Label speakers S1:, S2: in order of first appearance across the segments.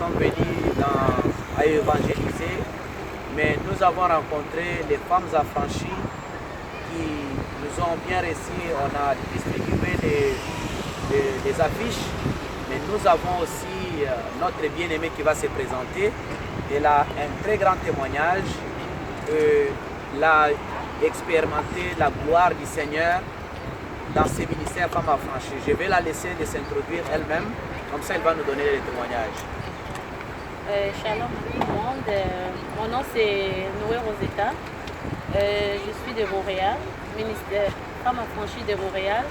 S1: sommes venus à évangéliser, mais nous avons rencontré les femmes affranchies qui nous ont bien reçus. On a distribué des affiches, mais nous avons aussi notre bien-aimé qui va se présenter. Elle a un très grand témoignage. Elle a expérimenté la gloire du Seigneur dans ses ministères Femmes affranchies. Je vais la laisser de s'introduire elle-même, comme ça elle va nous donner les témoignages.
S2: Shalom à tout le monde, mon nom c'est Noé Rosetta, je suis de Montréal, ministère Femmes affranchies de Montréal.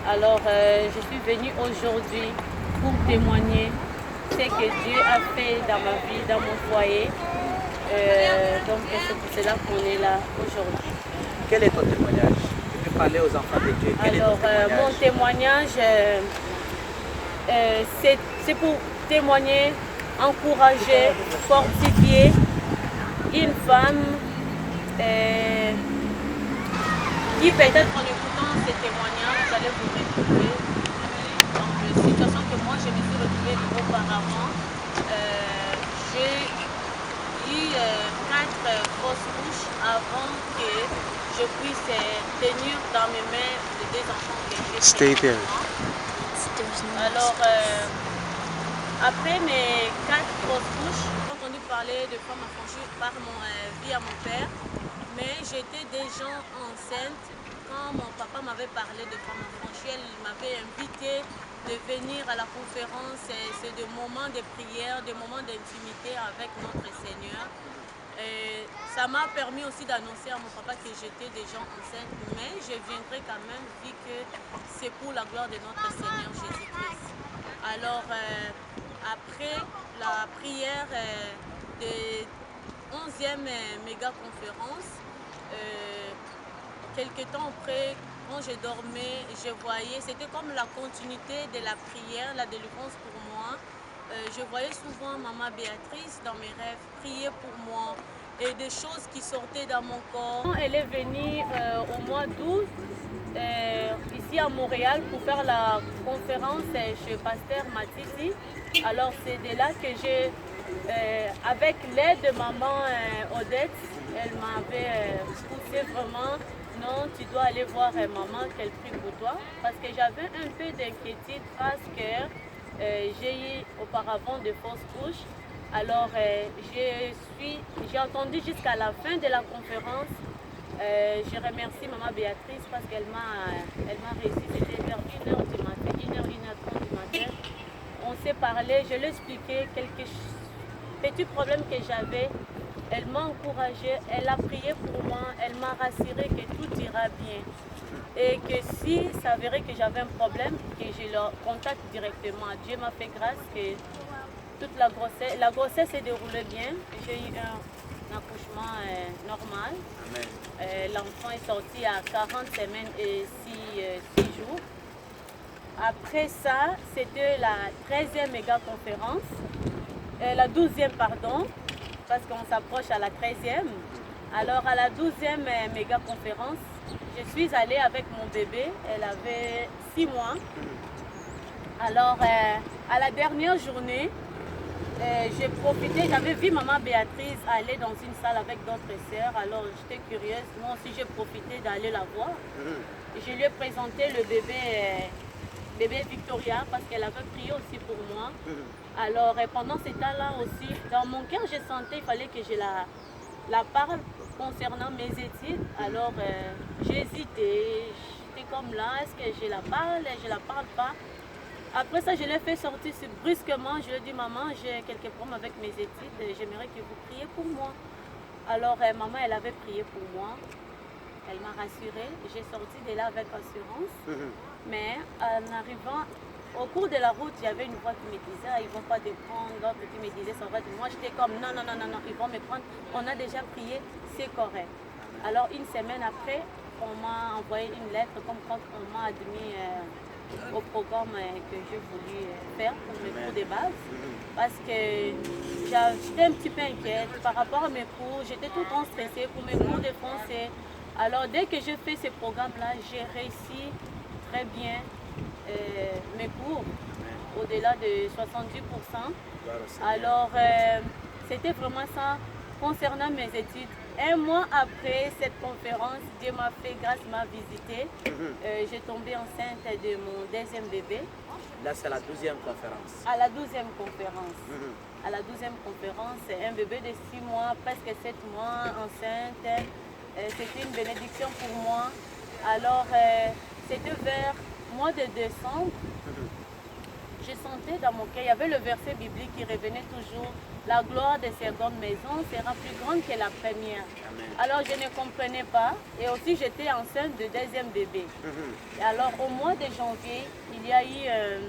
S2: Alors je suis venue aujourd'hui pour témoigner ce que Dieu a fait dans ma vie, dans mon foyer. Donc c'est pour cela qu'on est là aujourd'hui.
S1: Quel est ton témoignage? Tu peux parler aux enfants de Dieu.
S2: Alors mon témoignage, c'est pour témoigner, encourager, fortifier une femme qui peut-être en écoutant ces témoignages, vous allez vous retrouver dans une situation que moi je me suis retrouvée auparavant. J'ai eu 4 grosses couches avant que je puisse tenir dans mes mains les 2 enfants que j'ai. Alors, après mes 4 grosses couches, j'ai entendu parler de femmes affranchies par via mon père, mais j'étais déjà enceinte quand mon papa m'avait parlé de femmes affranchies. Il m'avait invité de venir à la conférence. C'est des moments de prière, des moments d'intimité avec notre Seigneur. Ça m'a permis aussi d'annoncer à mon papa que j'étais déjà enceinte, mais je viendrai quand même vu que c'est pour la gloire de notre Seigneur Jésus-Christ. Alors, après la prière de 11e méga conférence, quelques temps après, quand je dormais, je voyais, c'était comme la continuité de la prière, la délivrance pour moi. Je voyais souvent Maman Béatrice dans mes rêves prier pour moi et des choses qui sortaient dans mon corps. Elle est venue au mois d'août ici à Montréal pour faire la conférence chez Pasteur Matiti. Alors c'est de là que j'ai, avec l'aide de Maman Odette, elle m'avait poussé vraiment. Non, tu dois aller voir maman qu'elle prie pour toi. Parce que j'avais un peu d'inquiétude parce que j'ai eu auparavant de fausses couches. Alors j'ai entendu jusqu'à la fin de la conférence. Je remercie Maman Béatrice parce qu'elle m'a réussi. C'était vers 1h du matin, 1h30 du matin. On s'est parlé, je lui ai expliqué quelques petits problèmes que j'avais. Elle m'a encouragée, elle a prié pour moi, elle m'a rassuré que tout ira bien. Et que si ça verrait que j'avais un problème, que je le contacte directement. Dieu m'a fait grâce que toute la grossesse s'est déroulée bien. J'ai eu un accouchement normal. L'enfant est sorti à 40 semaines et 6 jours. Après ça, c'était la 13e méga conférence, la 12e pardon, parce qu'on s'approche à la 13e. Alors à la 12e méga conférence, je suis allée avec mon bébé, elle avait 6 mois. Alors à la dernière journée, j'ai profité, j'avais vu Maman Béatrice aller dans une salle avec d'autres sœurs, alors j'étais curieuse, moi aussi j'ai profité d'aller la voir. Je lui ai présenté le bébé Victoria parce qu'elle avait prié aussi pour moi. Alors pendant ce temps-là aussi, dans mon cœur je sentais qu'il fallait que je la parle concernant mes études. Alors j'ai hésité, j'étais comme là, est-ce que je la parle, je la parle pas. Après ça, je l'ai fait sortir brusquement. Je lui ai dit, maman, j'ai quelques problèmes avec mes études, j'aimerais que vous priez pour moi. Alors, maman, elle avait prié pour moi. Elle m'a rassurée. J'ai sorti de là avec assurance. Mais en arrivant, au cours de la route, il y avait une voix qui me disait, ils ne vont pas te prendre. L'autre qui me disait, ça va être moi. J'étais comme, non, ils vont me prendre. On a déjà prié, c'est correct. Alors, une semaine après, on m'a envoyé une lettre comme quand on m'a admis au programme que j'ai voulu faire pour mes cours de base parce que j'étais un petit peu inquiète par rapport à mes cours, j'étais tout le temps stressée pour mes cours de français. Alors dès que j'ai fait ce programme-là, j'ai réussi très bien mes cours. au-delà de 70%. Alors, c'était vraiment ça concernant mes études. Un mois après cette conférence, Dieu m'a fait grâce, m'a visité. J'ai tombé enceinte de mon deuxième bébé.
S1: Là, c'est la 12e conférence.
S2: À la 12e conférence. À la 12e conférence, un bébé de 6 mois, presque 7 mois, enceinte. C'était une bénédiction pour moi. Alors, c'était vers le mois de décembre. Je sentais dans mon cœur, il y avait le verset biblique qui revenait toujours. La gloire de seconde maison sera plus grande que la première.
S1: Amen.
S2: Alors je ne comprenais pas. Et aussi j'étais enceinte de deuxième bébé. Et alors au mois de janvier, il y a eu,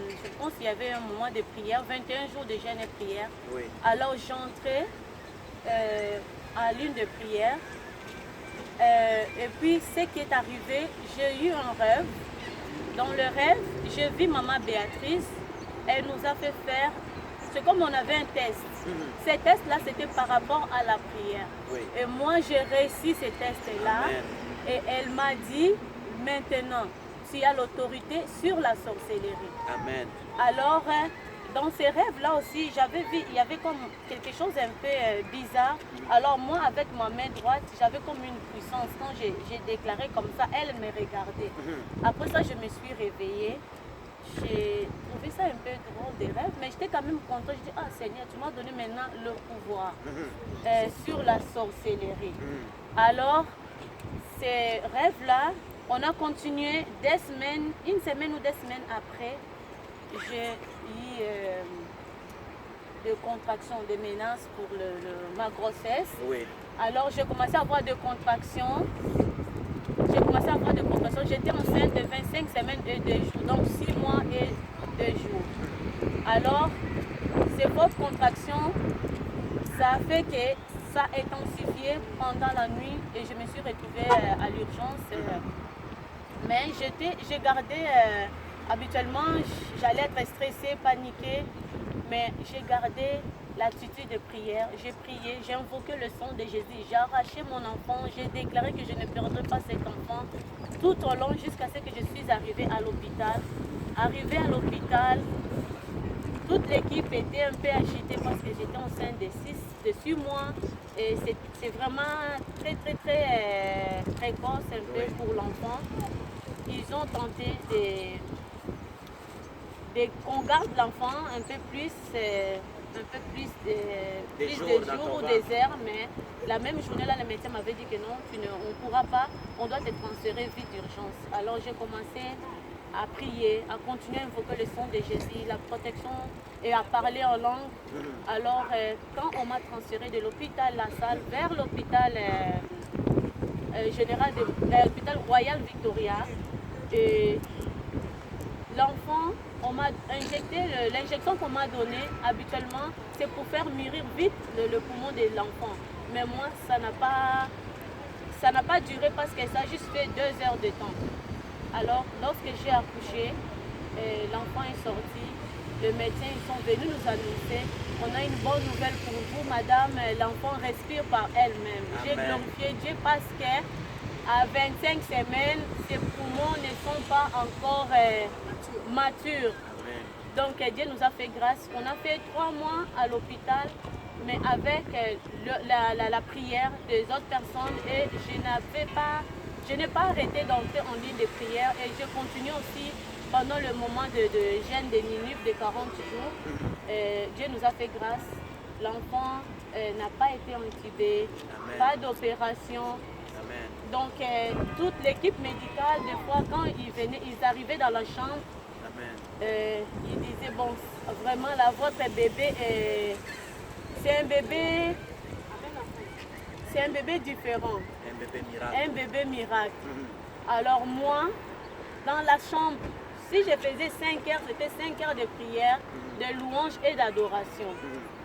S2: je pense qu'il y avait un moment de prière, 21 jours de jeûne et prière.
S1: Oui.
S2: Alors j'entrais à l'une de prières. Et puis ce qui est arrivé, j'ai eu un rêve. Dans le rêve, je vis maman Béatrice. Elle nous a fait faire, c'est comme on avait un test. Ce test-là, c'était par rapport à la prière.
S1: Oui.
S2: Et moi, j'ai réussi ce test-là. Et elle m'a dit, maintenant, tu as l'autorité sur la sorcellerie.
S1: Amen.
S2: Alors, dans ces rêves-là aussi, j'avais vu, il y avait comme quelque chose un peu bizarre. Alors moi, avec ma main droite, j'avais comme une puissance. Quand j'ai déclaré comme ça, elle me regardait. Après ça, je me suis réveillée. J'ai trouvé ça un peu drôle des rêves, mais j'étais quand même contente. Je dis, ah Seigneur, tu m'as donné maintenant le pouvoir sur la sorcellerie. Alors, ces rêves-là, on a continué des semaines, une semaine ou 2 semaines après, j'ai eu des contractions, des menaces pour ma grossesse.
S1: Oui.
S2: Alors, j'ai commencé à avoir des contractions. J'étais enceinte de 25 semaines et 2 jours, donc 6 mois et 2 jours. Alors, ces fortes contractions, ça a fait que ça a intensifié pendant la nuit et je me suis retrouvée à l'urgence. Mais j'ai gardé, habituellement, j'allais être stressée, paniquée, mais j'ai gardé l'attitude de prière. J'ai prié, j'ai invoqué le sang de Jésus, j'ai arraché mon enfant, j'ai déclaré que je ne perdrai pas cet enfant tout au long jusqu'à ce que je suis arrivée à l'hôpital. Arrivée à l'hôpital, toute l'équipe était un peu agitée parce que j'étais enceinte de 6 mois et c'est vraiment très précoce un peu pour l'enfant. Ils ont tenté qu'on garde l'enfant un peu plus de jours ou des heures, mais la même journée là, le médecin m'avait dit que non, on ne pourra pas, on doit te transférer vite d'urgence. Alors j'ai commencé à prier, à continuer à invoquer le sang de Jésus, la protection et à parler en langue. Alors quand on m'a transféré de l'hôpital La Salle vers l'hôpital l'hôpital Royal Victoria, et l'enfant, on m'a injecté, l'injection qu'on m'a donnée habituellement, c'est pour faire mûrir vite le poumon de l'enfant. Mais moi, ça n'a pas duré parce que ça a juste fait 2 heures de temps. Alors, lorsque j'ai accouché, l'enfant est sorti, les médecins ils sont venus nous annoncer, on a une bonne nouvelle pour vous, madame, l'enfant respire par elle-même. J'ai glorifié Dieu parce que à 25 semaines, ses poumons ne sont pas encore matures.
S1: Amen.
S2: Donc Dieu nous a fait grâce. On a fait 3 mois à l'hôpital, mais avec la prière des autres personnes, et je n'ai pas arrêté d'entrer en ligne de prière et je continue aussi pendant le moment de jeûne de Ninive de 40 jours. Dieu nous a fait grâce. L'enfant n'a pas été intubé, pas d'opération. Donc toute l'équipe médicale, des fois quand ils arrivaient dans la chambre, ils disaient bon, vraiment là votre bébé c'est un bébé différent, un bébé miracle. Alors moi, dans la chambre, si je faisais 5 heures, c'était 5 heures de prière, de louange et d'adoration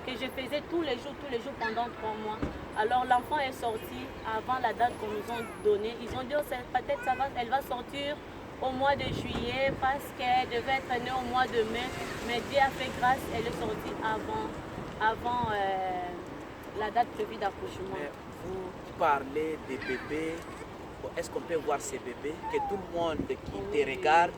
S2: que je faisais tous les jours pendant 3 mois. Alors l'enfant est sorti avant la date qu'on nous a donnée. Ils ont dit, oh, peut-être elle va sortir au mois de juillet parce qu'elle devait être née au mois de mai. Mais Dieu a fait grâce, elle est sortie avant la date prévue d'accouchement.
S1: Vous parlez des bébés. Est-ce qu'on peut voir ces bébés? Que tout le monde qui te regarde,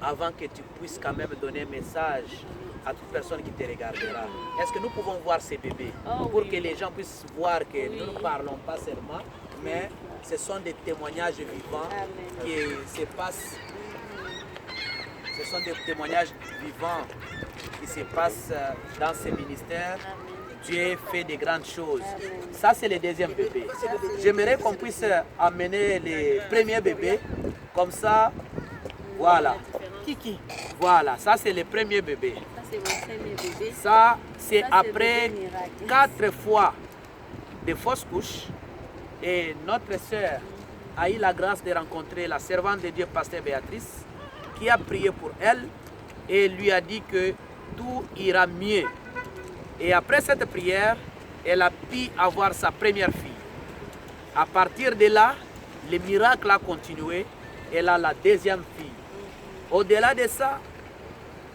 S1: avant que tu puisses quand même donner un message à toute personne qui te regardera. Est-ce que nous pouvons voir ces bébés pour
S2: oui.
S1: que les gens puissent voir que nous ne parlons pas seulement, mais ce sont des témoignages vivants qui se passent. Ce sont des témoignages vivants qui se passent dans ces ministères. Dieu fait de grandes choses. Ça, c'est le deuxième bébé. J'aimerais qu'on puisse amener les premiers bébés. Comme ça, voilà.
S3: Kiki.
S1: Voilà, ça c'est le premier bébé.
S3: Ça, c'est mon premier bébé.
S1: Ça, c'est
S3: Ça, c'est
S1: après
S3: bébé miracle.
S1: 4 fois de fausses couches. Et notre sœur a eu la grâce de rencontrer la servante de Dieu, Pasteur Béatrice, qui a prié pour elle et lui a dit que tout ira mieux. Et après cette prière, elle a pu avoir sa première fille. À partir de là, le miracle a continué. Elle a la deuxième fille. Au-delà de ça,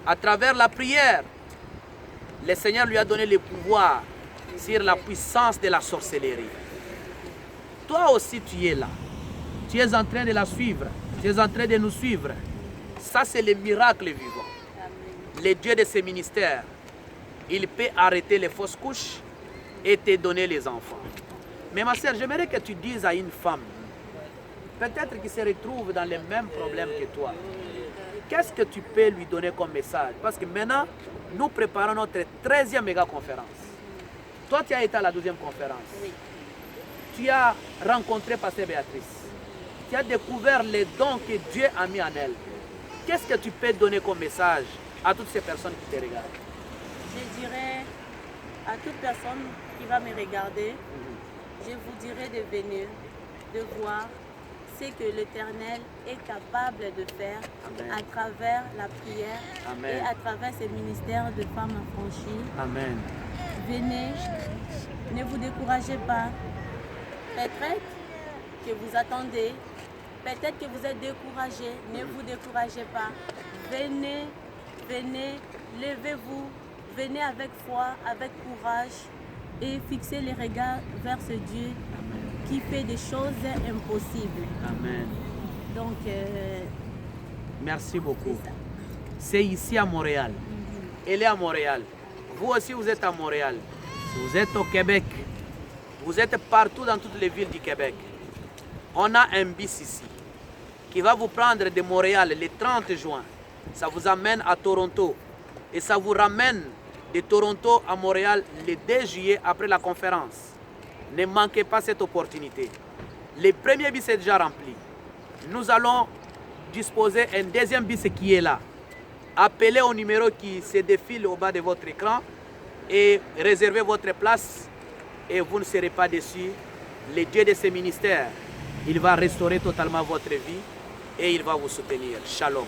S1: à travers la prière, le Seigneur lui a donné le pouvoir sur la puissance de la sorcellerie. Toi aussi, tu es là. Tu es en train de la suivre. Tu es en train de nous suivre. Ça, c'est le miracle vivant. Le Dieu de ce ministère, il peut arrêter les fausses couches et te donner les enfants. Mais ma soeur, j'aimerais que tu dises à une femme, peut-être qui se retrouve dans les mêmes problèmes que toi, qu'est-ce que tu peux lui donner comme message? Parce que maintenant, nous préparons notre 13e méga conférence. Toi, tu as été à la 12e conférence.
S3: Oui.
S1: Tu as rencontré Pasteur Béatrice. Tu as découvert les dons que Dieu a mis en elle. Qu'est-ce que tu peux donner comme message à toutes ces personnes qui te regardent?
S3: Je dirais à toute personne qui va me regarder, je vous dirais de venir, de voir ce que l'Éternel est capable de faire
S1: Amen.
S3: à travers la prière
S1: Amen.
S3: et à travers ce ministère de femmes affranchies.
S1: Amen.
S3: Venez, ne vous découragez pas. Peut-être que vous attendez, peut-être que vous êtes découragé, ne vous découragez pas. Venez, venez, levez-vous, venez avec foi, avec courage et fixez les regards vers ce Dieu qui fait des choses impossibles.
S1: Amen.
S3: Donc,
S1: Merci beaucoup.
S3: c'est ça.
S1: C'est ici à Montréal. Elle est à Montréal. Vous aussi, vous êtes à Montréal. Vous êtes au Québec. Vous êtes partout dans toutes les villes du Québec. On a un bus ici qui va vous prendre de Montréal le 30 juin. Ça vous amène à Toronto. Et ça vous ramène de Toronto à Montréal le 2 juillet après la conférence. Ne manquez pas cette opportunité. Le premier bus est déjà rempli. Nous allons disposer un deuxième bus qui est là. Appelez au numéro qui se défile au bas de votre écran et réservez votre place et vous ne serez pas déçus. Le Dieu de ce ministère, il va restaurer totalement votre vie et il va vous soutenir. Shalom.